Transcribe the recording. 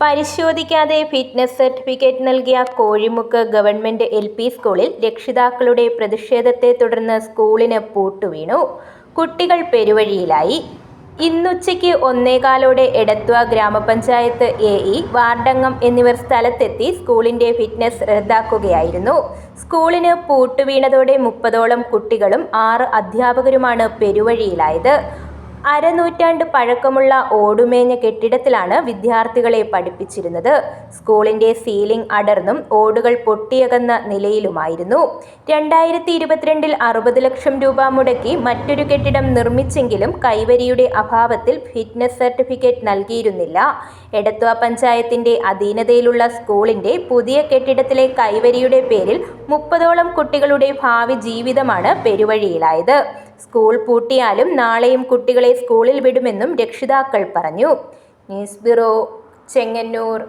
പരിശോധിക്കാതെ fitness certificate നൽകിയ Kozhimukku government LP സ്കൂളിൽ രക്ഷിതാക്കളുടെ പ്രതിഷേധത്തെ തുടർന്ന് സ്കൂളിന് പൂട്ടുവീണു. കുട്ടികൾ പെരുവഴിയിലായി. ഇന്നുച്ചയ്ക്ക് 1:15 എടത്വ ഗ്രാമപഞ്ചായത്ത് AE, വാർഡംഗം എന്നിവർ സ്ഥലത്തെത്തി സ്കൂളിന്റെ ഫിറ്റ്നസ് റദ്ദാക്കുകയായിരുന്നു. സ്കൂളിന് പൂട്ടുവീണതോടെ 30ഓളം കുട്ടികളും 6 അധ്യാപകരുമാണ് പെരുവഴിയിലായത്. അരനൂറ്റാണ്ട് പഴക്കമുള്ള ഓടുമേഞ്ഞ കെട്ടിടത്തിലാണ് വിദ്യാർത്ഥികളെ പഠിപ്പിച്ചിരുന്നത്. സ്കൂളിന്റെ സീലിംഗ് അടർന്നും ഓടുകൾ പൊട്ടിയകന്ന നിലയിലുമായിരുന്നു. 2022-ൽ 60 ലക്ഷം രൂപ മുടക്കി മറ്റൊരു കെട്ടിടം നിർമ്മിച്ചെങ്കിലും കൈവരിയുടെ അഭാവത്തിൽ ഫിറ്റ്നസ് സർട്ടിഫിക്കറ്റ് നൽകിയിരുന്നില്ല. എടത്വ പഞ്ചായത്തിന്റെ അധീനതയിലുള്ള സ്കൂളിന്റെ പുതിയ കെട്ടിടത്തിലെ കൈവരിയുടെ പേരിൽ 30ഓളം കുട്ടികളുടെ ഭാവി ജീവിതമാണ് പെരുവഴിയിലായത്. സ്കൂൾ പൂട്ടിയാലും നാളെയും കുട്ടികളെ സ്കൂളിൽ വിടുമെന്നും രക്ഷിതാക്കൾ പറഞ്ഞു. News bureau, Chengannur.